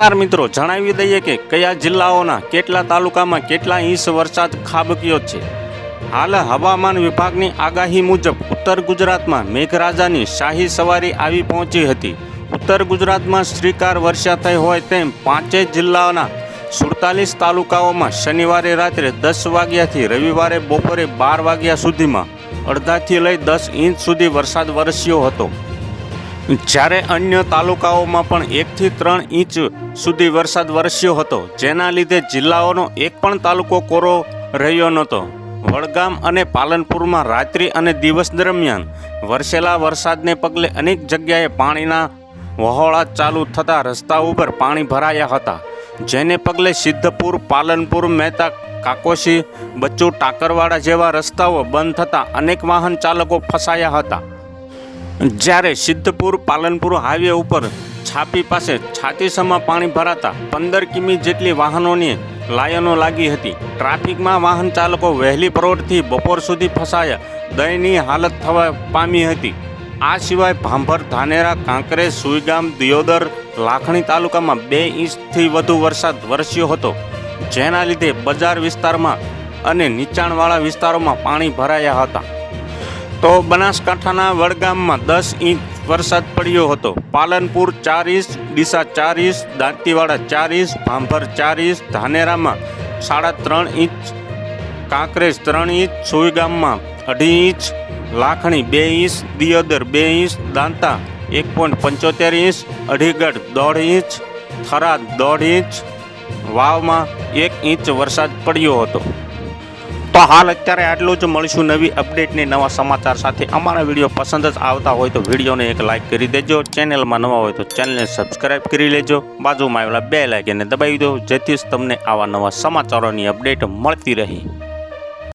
મિત્રો જણાવી દઈએ કે કયા જિલ્લાઓના કેટલા તાલુકામાં કેટલા ઇંચ વરસાદ ખાબક્યો છે। હાલ હવામાન વિભાગની આગાહી મુજબ ઉત્તર ગુજરાતમાં મેઘરાજાની શાહી સવારી આવી પહોંચી હતી। ઉત્તર ગુજરાતમાં શ્રીકાર વર્ષા થઈ હોય તેમ પાંચેય જિલ્લાના 47 તાલુકાઓમાં શનિવારે રાત્રે 10 વાગ્યાથી રવિવારે બપોરે 12 વાગ્યા સુધીમાં અડધાથી લઈ 10 ઇંચ સુધી વરસાદ વરસ્યો હતો, જ્યારે અન્ય તાલુકાઓમાં પણ 1 થી 3 ઇંચ સુધી વરસાદ વરસ્યો હતો, જેના લીધે જિલ્લાઓનો એક પણ તાલુકો કોરો રહ્યો નહોતો। વડગામ અને પાલનપુરમાં રાત્રિ અને દિવસ દરમિયાન વરસેલા વરસાદને પગલે અનેક જગ્યાએ પાણીના વહોળા ચાલુ થતાં રસ્તા ઉપર પાણી ભરાયા હતા, જેને પગલે સિદ્ધપુર, પાલનપુર, મહેતા, કાકોશી, બચ્ચુ, ટાકરવાડા જેવા રસ્તાઓ બંધ થતાં અનેક વાહન ચાલકો ફસાયા હતા। જ્યારે સિદ્ધપુર પાલનપુર હાઈવે ઉપર છાપી પાસે છાતીસમાં પાણી ભરાતા 15 કિમી જેટલી વાહનોની લાઈનો લાગી હતી। ટ્રાફિકમાં વાહન ચાલકો વહેલી પરોઢથી બપોર સુધી ફસાયા દયનીય હાલત થવા પામી હતી। આ સિવાય ભાંભર, ધાનેરા, કાંકરેજ, સુઈગામ, દિયોદર, લાખણી તાલુકામાં 2 ઇંચથી વધુ વરસાદ વરસ્યો હતો, જેના લીધે બજાર વિસ્તારમાં અને નીચાણવાળા વિસ્તારોમાં પાણી ભરાયા હતા। તો બનાસકાંઠાના વડગામમાં 10 ઇંચ વરસાદ પડ્યો હતો, Palanpur 4 inch, Deesa 4 inch, Dantiwada 4 inch, Bhabhar 4 inch, ધાનેરામાં 3.5 ઇંચ, કાંકરેજ 3 ઇંચ, સુઈગામમાં 2.5 inch, Lakhani 2 inch, Deodar 2 inch, Danta 1.75 inch, Adhigadh 1.5 inch, Tharad 1.5 inch, વાવમાં 1 ઇંચ વરસાદ પડ્યો હતો। તો હાલ અત્યારે આટલું જ। મળીશું નવી અપડેટની નવા સમાચાર સાથે। અમારા વિડીયો પસંદ જ આવતા હોય તો વિડીયોને એક લાઇક કરી દેજો, ચેનલમાં નવા હોય તો ચેનલને સબસ્ક્રાઈબ કરી લેજો, બાજુમાં આવેલા બેલ આઇકનને દબાવી દો, જેથી તમને આવા નવા સમાચારોની અપડેટ મળતી રહે।